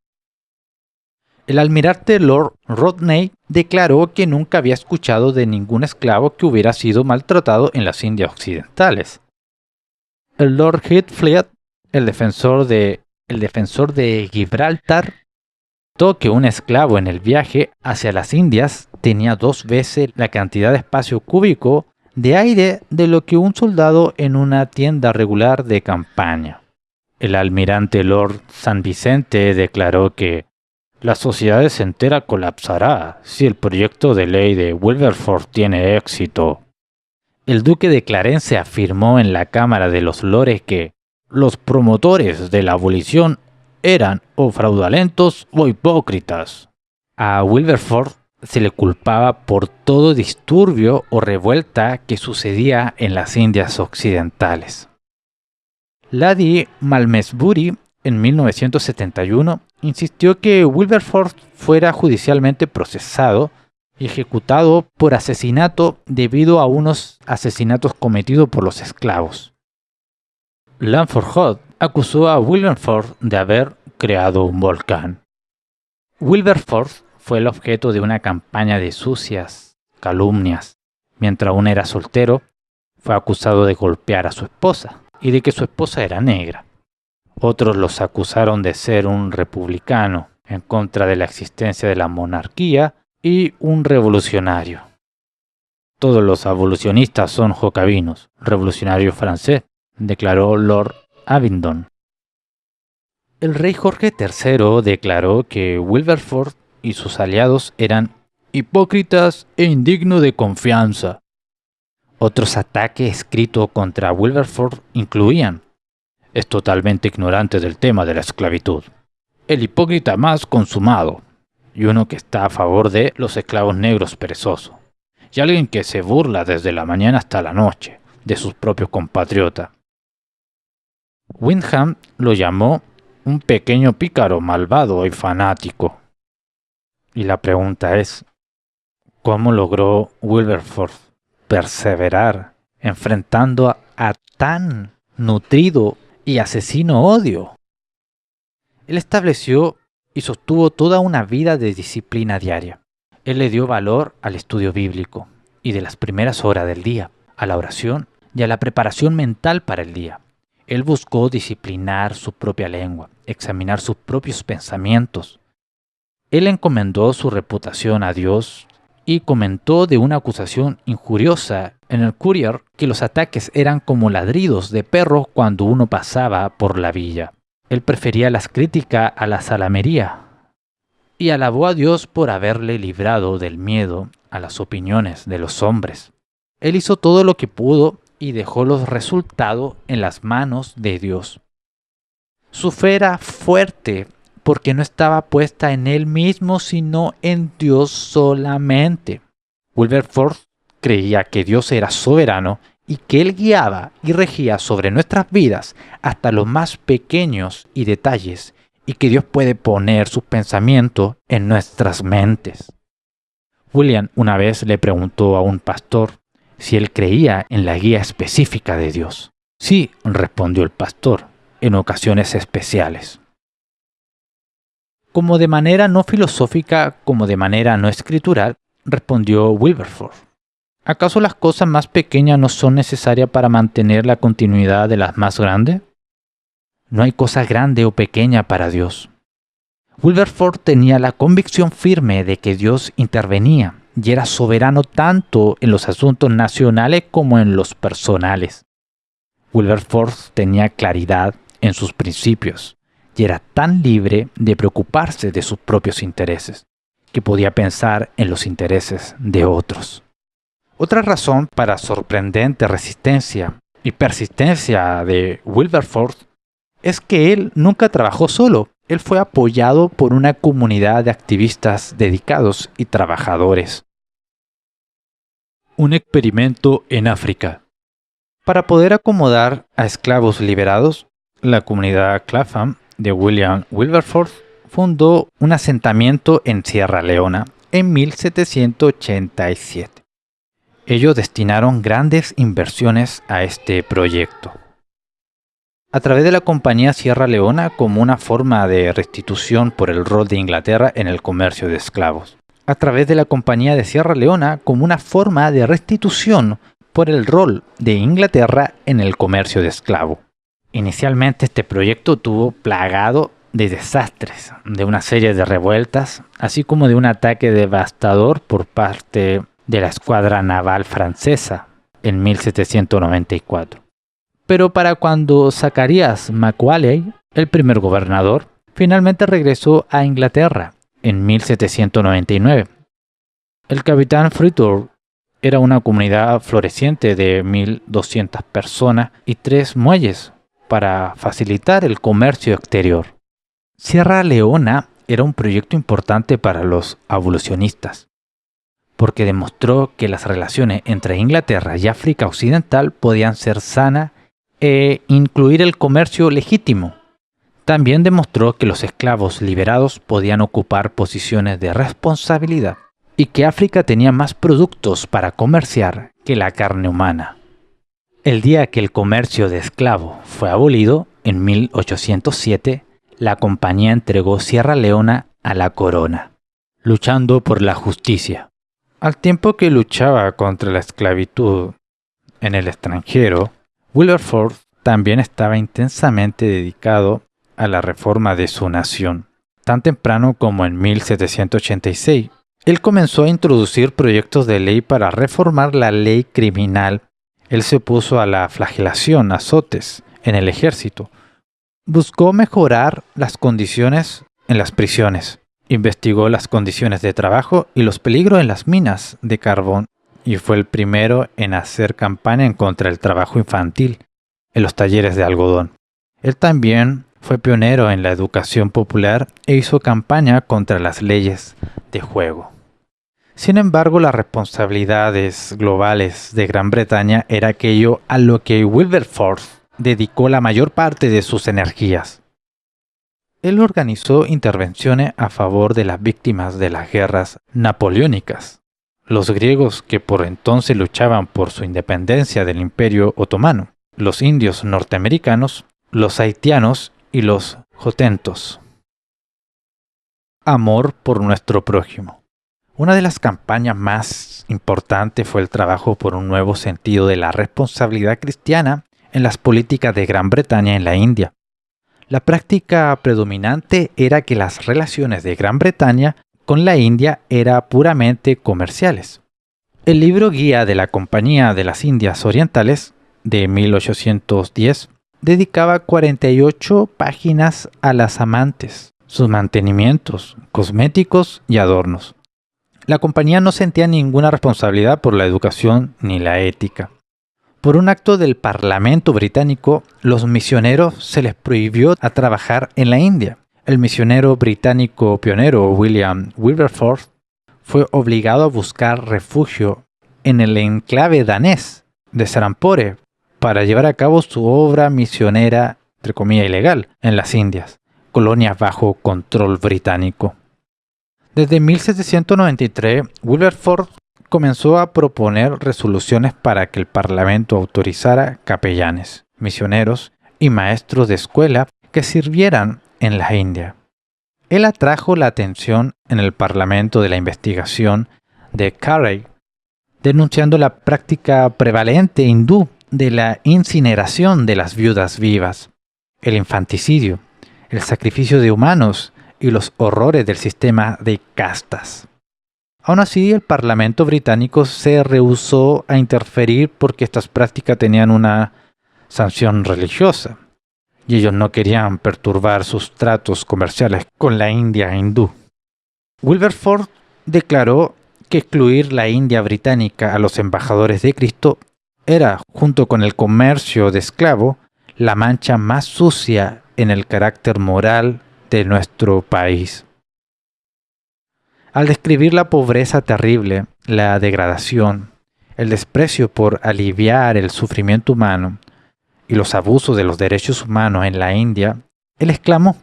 El almirante Lord Rodney declaró que nunca había escuchado de ningún esclavo que hubiera sido maltratado en las Indias Occidentales. El Lord Heathfield, el defensor de Gibraltar, notó que un esclavo en el viaje hacia las Indias tenía 2 veces la cantidad de espacio cúbico de aire de lo que un soldado en una tienda regular de campaña. El almirante Lord San Vicente declaró que la sociedad entera colapsará si el proyecto de ley de Wilberforce tiene éxito. El duque de Clarence afirmó en la Cámara de los Lores que los promotores de la abolición eran o fraudulentos o hipócritas. A Wilberforce se le culpaba por todo disturbio o revuelta que sucedía en las Indias Occidentales. Lady Malmesbury, en 1971, insistió que Wilberforce fuera judicialmente procesado y ejecutado por asesinato debido a unos asesinatos cometidos por los esclavos. Langford Hood acusó a Wilberforce de haber creado un volcán. Wilberforce fue el objeto de una campaña de sucias calumnias. Mientras aún era soltero, fue acusado de golpear a su esposa y de que su esposa era negra. Otros los acusaron de ser un republicano en contra de la existencia de la monarquía y un revolucionario. Todos los abolicionistas son jacobinos, revolucionario francés, declaró Lord Abingdon. El rey Jorge III declaró que Wilberforce y sus aliados eran hipócritas e indignos de confianza. Otros ataques escritos contra Wilberforce incluían: es totalmente ignorante del tema de la esclavitud, el hipócrita más consumado, y uno que está a favor de los esclavos negros perezosos, y alguien que se burla desde la mañana hasta la noche de sus propios compatriotas. Windham lo llamó un pequeño pícaro malvado y fanático. Y la pregunta es, ¿cómo logró Wilberforce perseverar enfrentando a tan nutrido y asesino odio? Él estableció y sostuvo toda una vida de disciplina diaria. Él le dio valor al estudio bíblico y de las primeras horas del día, a la oración y a la preparación mental para el día. Él buscó disciplinar su propia lengua, examinar sus propios pensamientos. Él encomendó su reputación a Dios y comentó de una acusación injuriosa en el Courier que los ataques eran como ladridos de perros cuando uno pasaba por la villa. Él prefería las críticas a la salamería y alabó a Dios por haberle librado del miedo a las opiniones de los hombres. Él hizo todo lo que pudo y dejó los resultados en las manos de Dios. Su fe era fuerte porque no estaba puesta en él mismo, sino en Dios solamente. Wilberforce creía que Dios era soberano y que Él guiaba y regía sobre nuestras vidas hasta los más pequeños y detalles, y que Dios puede poner sus pensamientos en nuestras mentes. William una vez le preguntó a un pastor si él creía en la guía específica de Dios. Sí, respondió el pastor, en ocasiones especiales. Como de manera no filosófica, como de manera no escritural, respondió Wilberforce. ¿Acaso las cosas más pequeñas no son necesarias para mantener la continuidad de las más grandes? No hay cosa grande o pequeña para Dios. Wilberforce tenía la convicción firme de que Dios intervenía y era soberano tanto en los asuntos nacionales como en los personales. Wilberforce tenía claridad en sus principios y era tan libre de preocuparse de sus propios intereses que podía pensar en los intereses de otros. Otra razón para sorprendente resistencia y persistencia de Wilberforce es que él nunca trabajó solo. Él fue apoyado por una comunidad de activistas dedicados y trabajadores. Un experimento en África. Para poder acomodar a esclavos liberados, la comunidad Clapham de William Wilberforce fundó un asentamiento en Sierra Leona en 1787. Ellos destinaron grandes inversiones a este proyecto. A través de la Compañía Sierra Leona como una forma de restitución por el rol de Inglaterra en el comercio de esclavos. A través de la Compañía de Sierra Leona como una forma de restitución por el rol de Inglaterra en el comercio de esclavos. Inicialmente este proyecto estuvo plagado de desastres, de una serie de revueltas, así como de un ataque devastador por parte de la escuadra naval francesa en 1794. Pero para cuando Zacharias Macaulay, el primer gobernador, finalmente regresó a Inglaterra en 1799. El capitán Freetown era una comunidad floreciente de 1.200 personas y 3 muelles para facilitar el comercio exterior. Sierra Leona era un proyecto importante para los abolicionistas, porque demostró que las relaciones entre Inglaterra y África Occidental podían ser sanas e incluir el comercio legítimo. También demostró que los esclavos liberados podían ocupar posiciones de responsabilidad y que África tenía más productos para comerciar que la carne humana. El día que el comercio de esclavos fue abolido, en 1807, la compañía entregó Sierra Leona a la corona, luchando por la justicia. Al tiempo que luchaba contra la esclavitud en el extranjero, Wilberforce también estaba intensamente dedicado a la reforma de su nación. Tan temprano como en 1786, él comenzó a introducir proyectos de ley para reformar la ley criminal. Él se opuso a la flagelación, azotes, en el ejército. Buscó mejorar las condiciones en las prisiones. Investigó las condiciones de trabajo y los peligros en las minas de carbón. Y fue el primero en hacer campaña en contra del trabajo infantil en los talleres de algodón. Él también fue pionero en la educación popular e hizo campaña contra las leyes de juego. Sin embargo, las responsabilidades globales de Gran Bretaña era aquello a lo que Wilberforce dedicó la mayor parte de sus energías. Él organizó intervenciones a favor de las víctimas de las guerras napoleónicas, los griegos que por entonces luchaban por su independencia del Imperio Otomano, los indios norteamericanos, los haitianos y los jotentos. Amor por nuestro prójimo. Una de las campañas más importantes fue el trabajo por un nuevo sentido de la responsabilidad cristiana en las políticas de Gran Bretaña en la India. La práctica predominante era que las relaciones de Gran Bretaña con la India eran puramente comerciales. El libro guía de la Compañía de las Indias Orientales, de 1810, dedicaba 48 páginas a las amantes, sus mantenimientos, cosméticos y adornos. La compañía no sentía ninguna responsabilidad por la educación ni la ética. Por un acto del Parlamento británico, los misioneros se les prohibió a trabajar en la India. El misionero británico pionero William Wilberforce fue obligado a buscar refugio en el enclave danés de Serampore para llevar a cabo su obra misionera, entre comillas, ilegal, en las Indias, colonias bajo control británico. Desde 1793, Wilberforce comenzó a proponer resoluciones para que el Parlamento autorizara capellanes, misioneros y maestros de escuela que sirvieran en la India. Él atrajo la atención en el Parlamento de la investigación de Carey, denunciando la práctica prevalente hindú de la incineración de las viudas vivas, el infanticidio, el sacrificio de humanos y los horrores del sistema de castas. Aún así, el Parlamento británico se rehusó a interferir porque estas prácticas tenían una sanción religiosa y ellos no querían perturbar sus tratos comerciales con la India hindú. Wilberforce declaró que excluir la India británica a los embajadores de Cristo era, junto con el comercio de esclavos, la mancha más sucia en el carácter moral de nuestro país. Al describir la pobreza terrible, la degradación, el desprecio por aliviar el sufrimiento humano y los abusos de los derechos humanos en la India, él exclamó: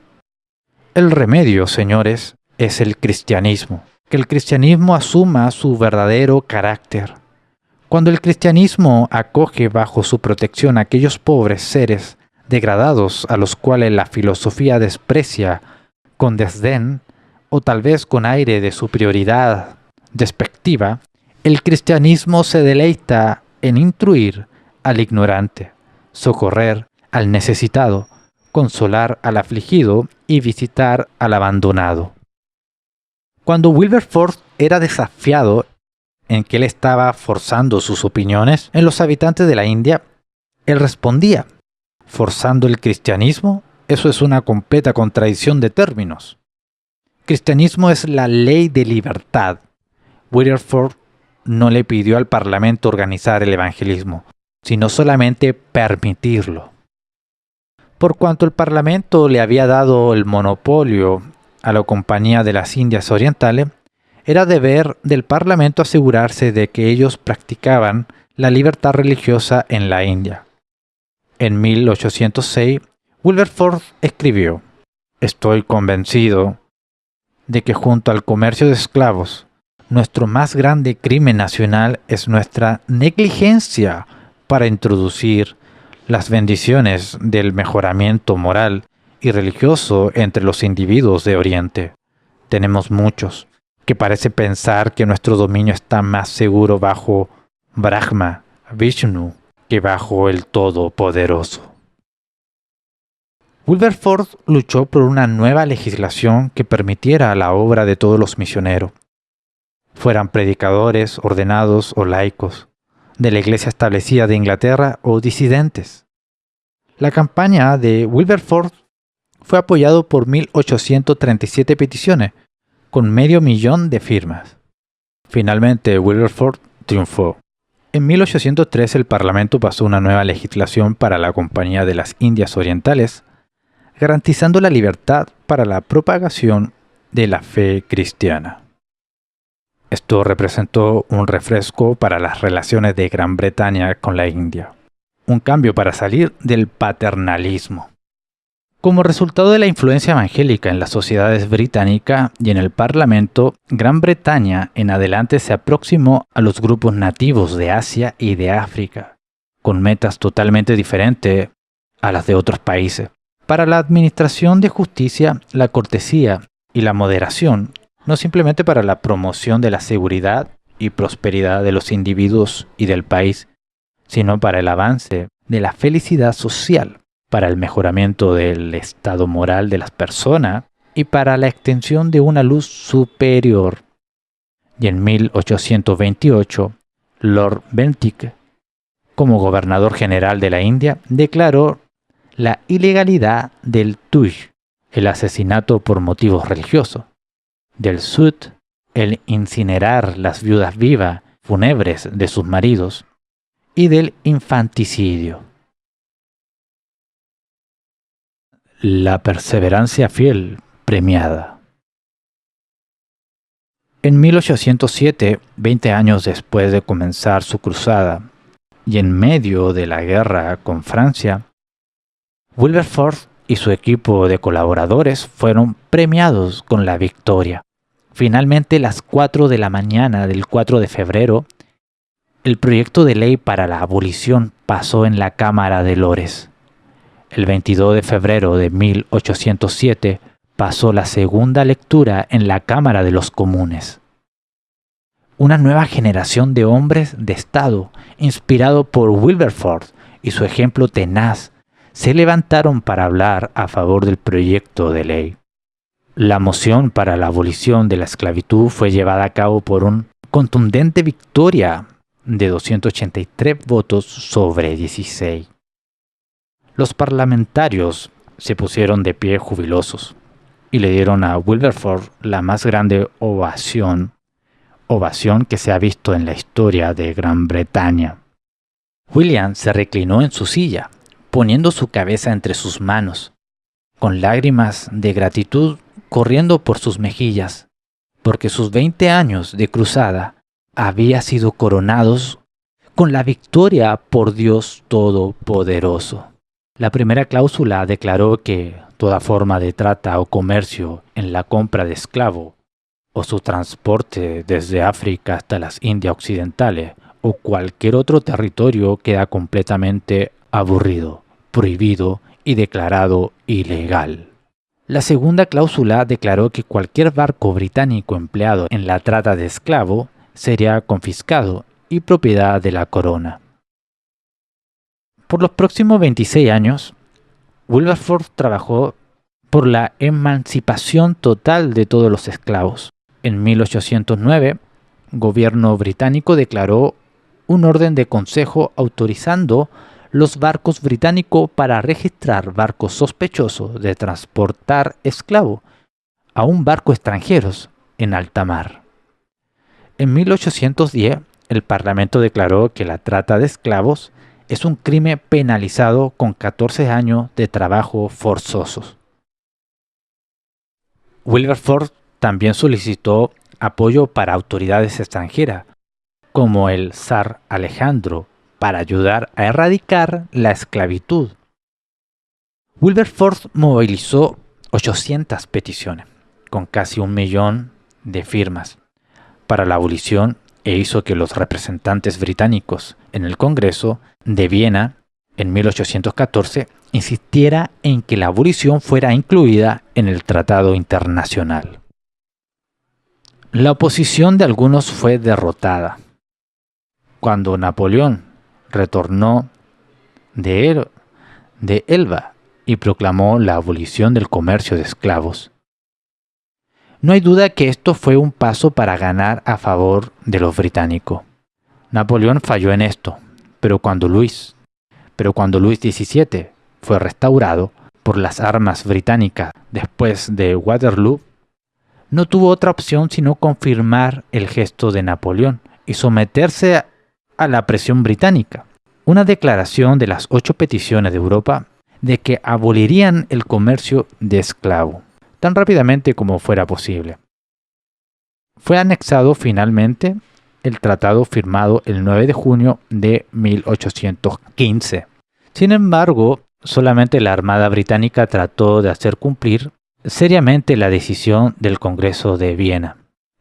"El remedio, señores, es el cristianismo. Que el cristianismo asuma su verdadero carácter. Cuando el cristianismo acoge bajo su protección a aquellos pobres seres degradados a los cuales la filosofía desprecia con desdén o tal vez con aire de superioridad despectiva, el cristianismo se deleita en instruir al ignorante, socorrer al necesitado, consolar al afligido y visitar al abandonado". Cuando Wilberforce era desafiado en que él estaba forzando sus opiniones en los habitantes de la India, él respondía: "¿Forzando el cristianismo? Eso es una completa contradicción de términos. Cristianismo es la ley de libertad". Wilberforce no le pidió al Parlamento organizar el evangelismo, sino solamente permitirlo. Por cuanto el Parlamento le había dado el monopolio a la Compañía de las Indias Orientales, era deber del Parlamento asegurarse de que ellos practicaban la libertad religiosa en la India. En 1806, Wilberforce escribió: "Estoy convencido de que junto al comercio de esclavos, nuestro más grande crimen nacional es nuestra negligencia para introducir las bendiciones del mejoramiento moral y religioso entre los individuos de Oriente. Tenemos muchos que parece pensar que nuestro dominio está más seguro bajo Brahma, Vishnu, que bajo el Todopoderoso". Wilberforce luchó por una nueva legislación que permitiera la obra de todos los misioneros, fueran predicadores, ordenados o laicos, de la iglesia establecida de Inglaterra o disidentes. La campaña de Wilberforce fue apoyado por 1837 peticiones, con 500,000 de firmas. Finalmente, Wilberforce triunfó. En 1813 el Parlamento pasó una nueva legislación para la Compañía de las Indias Orientales, garantizando la libertad para la propagación de la fe cristiana. Esto representó un refresco para las relaciones de Gran Bretaña con la India, un cambio para salir del paternalismo. Como resultado de la influencia evangélica en las sociedades británicas y en el Parlamento, Gran Bretaña en adelante se aproximó a los grupos nativos de Asia y de África, con metas totalmente diferentes a las de otros países. Para la administración de justicia, la cortesía y la moderación, no simplemente para la promoción de la seguridad y prosperidad de los individuos y del país, sino para el avance de la felicidad social, para el mejoramiento del estado moral de las personas y para la extensión de una luz superior. Y en 1828, Lord Bentinck, como gobernador general de la India, declaró la ilegalidad del tuj, el asesinato por motivos religiosos, del sut, el incinerar las viudas vivas fúnebres de sus maridos, y del infanticidio. La perseverancia fiel premiada. En 1807, 20 años después de comenzar su cruzada, y en medio de la guerra con Francia, Wilberforce y su equipo de colaboradores fueron premiados con la victoria. Finalmente, a las 4 de la mañana del 4 de febrero, el proyecto de ley para la abolición pasó en la Cámara de Lores. El 22 de febrero de 1807 pasó la segunda lectura en la Cámara de los Comunes. Una nueva generación de hombres de Estado, inspirado por Wilberforce y su ejemplo tenaz, se levantaron para hablar a favor del proyecto de ley. La moción para la abolición de la esclavitud fue llevada a cabo por una contundente victoria de 283 votos sobre 16. Los parlamentarios se pusieron de pie jubilosos y le dieron a Wilberforce la más grande ovación que se ha visto en la historia de Gran Bretaña. William se reclinó en su silla, poniendo su cabeza entre sus manos, con lágrimas de gratitud corriendo por sus mejillas, porque sus 20 años de cruzada había sido coronados con la victoria por Dios Todopoderoso. La primera cláusula declaró que toda forma de trata o comercio en la compra de esclavo o su transporte desde África hasta las Indias Occidentales o cualquier otro territorio queda completamente aburrido, prohibido y declarado ilegal. La segunda cláusula declaró que cualquier barco británico empleado en la trata de esclavo sería confiscado y propiedad de la corona. Por los próximos 26 años, Wilberforce trabajó por la emancipación total de todos los esclavos. En 1809, el gobierno británico declaró un orden de consejo autorizando los barcos británicos para registrar barcos sospechosos de transportar esclavos, aún barcos extranjeros, en alta mar. En 1810, el Parlamento declaró que la trata de esclavos es un crimen penalizado con 14 años de trabajo forzosos. Wilberforce también solicitó apoyo para autoridades extranjeras, como el zar Alejandro, para ayudar a erradicar la esclavitud. Wilberforce movilizó 800 peticiones, con casi 1 millón de firmas, para la abolición e hizo que los representantes británicos en el Congreso de Viena en 1814 insistiera en que la abolición fuera incluida en el Tratado Internacional. La oposición de algunos fue derrotada. Cuando Napoleón retornó de Elba y proclamó la abolición del comercio de esclavos, no hay duda que esto fue un paso para ganar a favor de los británicos. Napoleón falló en esto, pero cuando Luis XVII fue restaurado por las armas británicas después de Waterloo, no tuvo otra opción sino confirmar el gesto de Napoleón y someterse a la presión británica. Una declaración de las 8 peticiones de Europa de que abolirían el comercio de esclavos tan rápidamente como fuera posible. fue anexado finalmente el tratado firmado el 9 de junio de 1815. Sin embargo, solamente la Armada Británica trató de hacer cumplir seriamente la decisión del Congreso de Viena.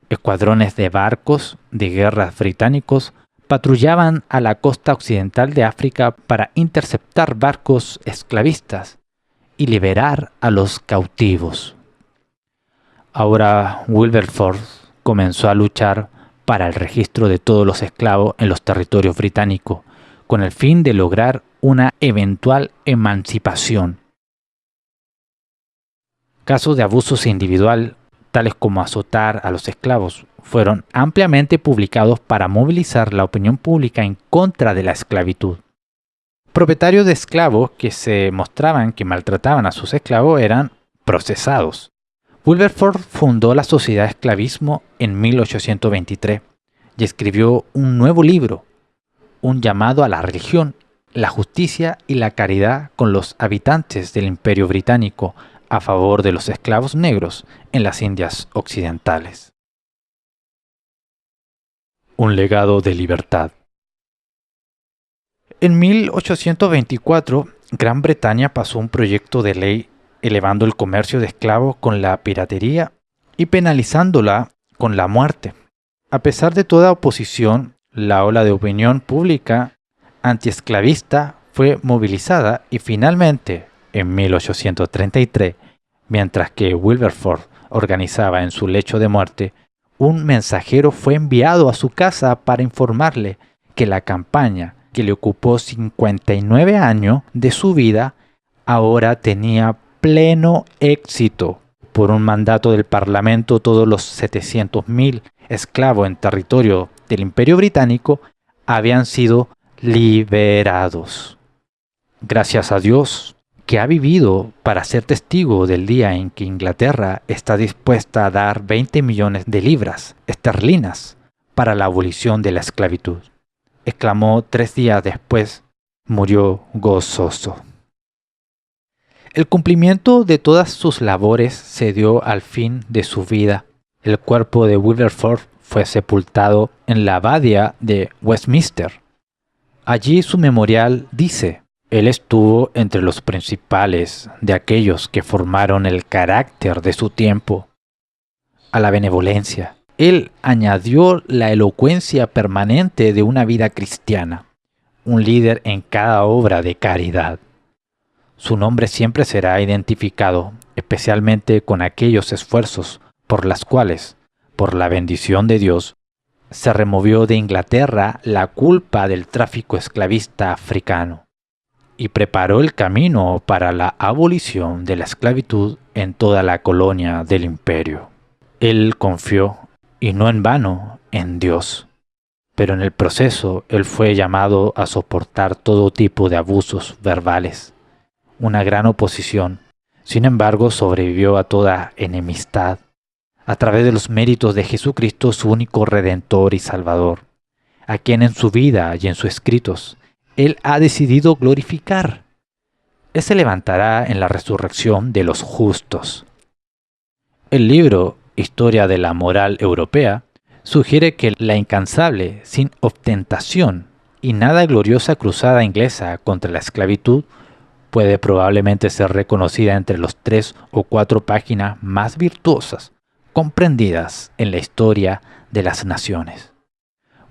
Escuadrones de barcos de guerra británicos patrullaban a la costa occidental de África para interceptar barcos esclavistas y liberar a los cautivos. Ahora Wilberforce comenzó a luchar para el registro de todos los esclavos en los territorios británicos, con el fin de lograr una eventual emancipación. Casos de abusos individual, tales como azotar a los esclavos, fueron ampliamente publicados para movilizar la opinión pública en contra de la esclavitud. Propietarios de esclavos que se mostraban que maltrataban a sus esclavos eran procesados. Wilberforce fundó la Sociedad de Esclavismo en 1823 y escribió un nuevo libro, un llamado a la religión, la justicia y la caridad con los habitantes del Imperio Británico a favor de los esclavos negros en las Indias Occidentales. Un legado de libertad. En 1824, Gran Bretaña pasó un proyecto de ley elevando el comercio de esclavos con la piratería y penalizándola con la muerte. A pesar de toda oposición, la ola de opinión pública antiesclavista fue movilizada y finalmente, en 1833, mientras que Wilberforce organizaba en su lecho de muerte, un mensajero fue enviado a su casa para informarle que la campaña que le ocupó 59 años de su vida ahora tenía pleno éxito. Por un mandato del Parlamento, todos los 700.000 esclavos en territorio del Imperio Británico habían sido liberados. Gracias a Dios, que ha vivido para ser testigo del día en que Inglaterra está dispuesta a dar 20 millones de libras esterlinas para la abolición de la esclavitud. Exclamó 3 días después, murió gozoso. El cumplimiento de todas sus labores se dio al fin de su vida. El cuerpo de Wilberforce fue sepultado en la abadía de Westminster. Allí su memorial dice: él estuvo entre los principales de aquellos que formaron el carácter de su tiempo. A la benevolencia, él añadió la elocuencia permanente de una vida cristiana, un líder en cada obra de caridad. Su nombre siempre será identificado, especialmente con aquellos esfuerzos por las cuales, por la bendición de Dios, se removió de Inglaterra la culpa del tráfico esclavista africano y preparó el camino para la abolición de la esclavitud en toda la colonia del imperio. Él confió, y no en vano, en Dios. Pero en el proceso él fue llamado a soportar todo tipo de abusos verbales, una gran oposición. Sin embargo, sobrevivió a toda enemistad a través de los méritos de Jesucristo, su único Redentor y Salvador, a quien en su vida y en sus escritos él ha decidido glorificar. Él se levantará en la resurrección de los justos. El libro Historia de la Moral Europea sugiere que la incansable, sin ostentación y nada gloriosa cruzada inglesa contra la esclavitud puede probablemente ser reconocida entre los 3 o 4 páginas más virtuosas comprendidas en la historia de las naciones.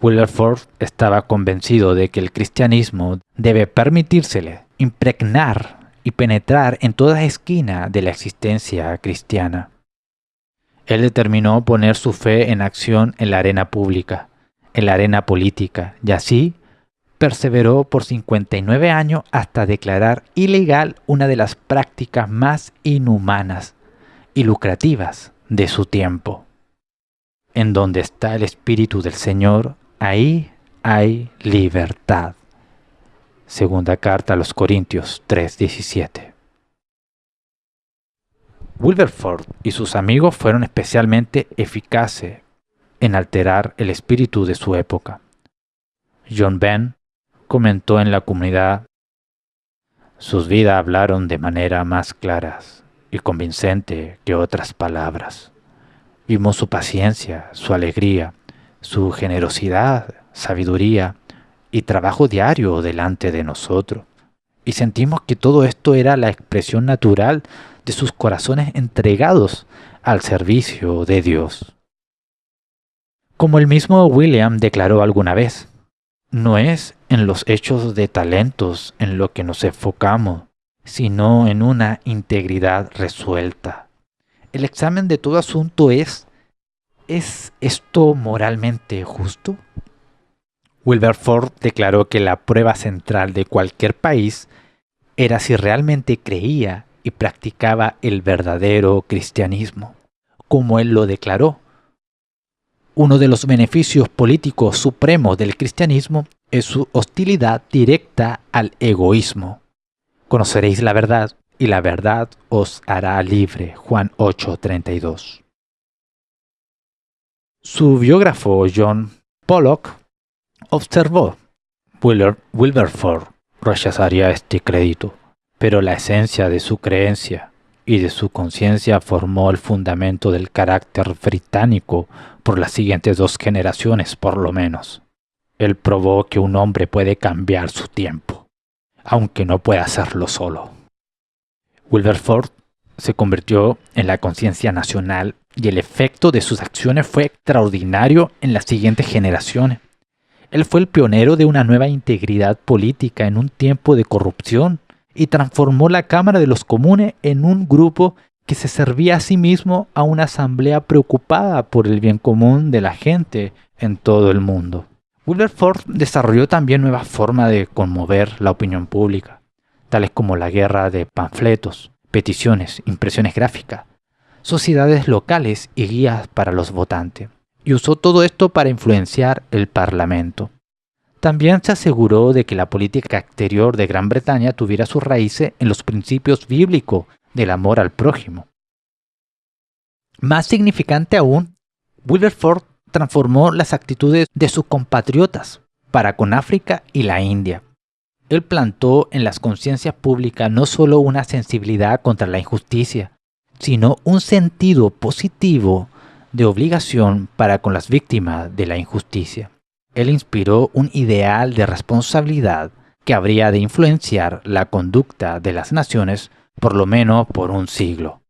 Wilberforce estaba convencido de que el cristianismo debe permitírsele impregnar y penetrar en toda esquina de la existencia cristiana. Él determinó poner su fe en acción en la arena pública, en la arena política, y así perseveró por 59 años hasta declarar ilegal una de las prácticas más inhumanas y lucrativas de su tiempo. En donde está el Espíritu del Señor, ahí hay libertad. Segunda carta a los Corintios 3:17. Wilberforce y sus amigos fueron especialmente eficaces en alterar el espíritu de su época. John Venn comentó en la comunidad: sus vidas hablaron de manera más clara y convincente que otras palabras. Vimos su paciencia, su alegría, su generosidad, sabiduría y trabajo diario delante de nosotros. Y sentimos que todo esto era la expresión natural de sus corazones entregados al servicio de Dios. Como el mismo William declaró alguna vez, no es en los hechos de talentos en lo que nos enfocamos, sino en una integridad resuelta. El examen de todo asunto ¿es esto moralmente justo? Wilberforce declaró que la prueba central de cualquier país era si realmente creía y practicaba el verdadero cristianismo. Como él lo declaró, uno de los beneficios políticos supremos del cristianismo es su hostilidad directa al egoísmo. Conoceréis la verdad, y la verdad os hará libre. Juan 8:32. Su biógrafo John Pollock observó: Wilberforce rechazaría este crédito, pero la esencia de su creencia y de su conciencia formó el fundamento del carácter británico por las siguientes 2 generaciones por lo menos. Él probó que un hombre puede cambiar su tiempo, aunque no pueda hacerlo solo. Wilberforce se convirtió en la conciencia nacional y el efecto de sus acciones fue extraordinario en las siguientes generaciones. Él fue el pionero de una nueva integridad política en un tiempo de corrupción y transformó la Cámara de los Comunes en un grupo que se servía a sí mismo a una asamblea preocupada por el bien común de la gente en todo el mundo. Wilberforce desarrolló también nuevas formas de conmover la opinión pública, tales como la guerra de panfletos, peticiones, impresiones gráficas, sociedades locales y guías para los votantes, y usó todo esto para influenciar el Parlamento. También se aseguró de que la política exterior de Gran Bretaña tuviera sus raíces en los principios bíblicos del amor al prójimo. Más significante aún, Wilberforce transformó las actitudes de sus compatriotas para con África y la India. Él plantó en las conciencias públicas no solo una sensibilidad contra la injusticia, sino un sentido positivo de obligación para con las víctimas de la injusticia. Él inspiró un ideal de responsabilidad que habría de influenciar la conducta de las naciones por lo menos por un siglo.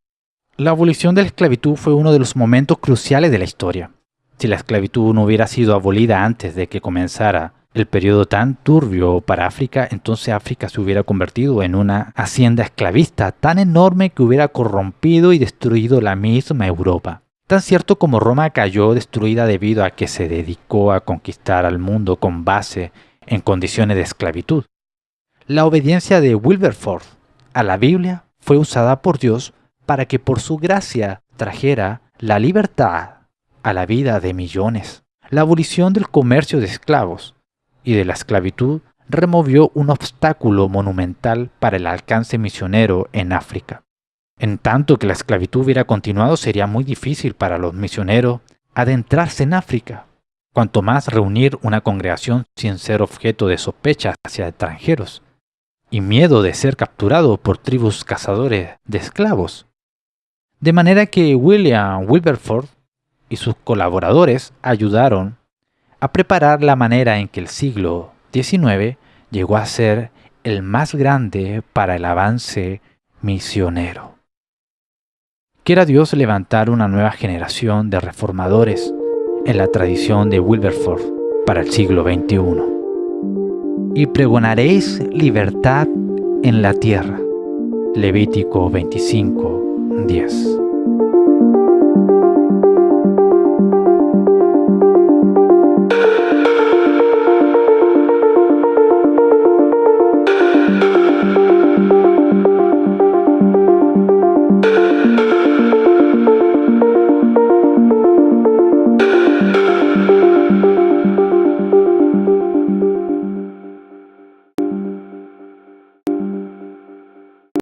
La abolición de la esclavitud fue uno de los momentos cruciales de la historia. Si la esclavitud no hubiera sido abolida antes de que comenzara el periodo tan turbio para África, entonces África se hubiera convertido en una hacienda esclavista tan enorme que hubiera corrompido y destruido la misma Europa. Tan cierto como Roma cayó destruida debido a que se dedicó a conquistar al mundo con base en condiciones de esclavitud. La obediencia de Wilberforce a la Biblia fue usada por Dios para que por su gracia trajera la libertad a la vida de millones. La abolición del comercio de esclavos y de la esclavitud removió un obstáculo monumental para el alcance misionero en África. En tanto que la esclavitud hubiera continuado, sería muy difícil para los misioneros adentrarse en África, cuanto más reunir una congregación sin ser objeto de sospechas hacia extranjeros y miedo de ser capturado por tribus cazadores de esclavos. De manera que William Wilberforce y sus colaboradores ayudaron a preparar la manera en que el siglo XIX llegó a ser el más grande para el avance misionero. Quiera Dios levantar una nueva generación de reformadores en la tradición de Wilberforce para el siglo XXI. Y pregonaréis libertad en la tierra. Levítico 25:10.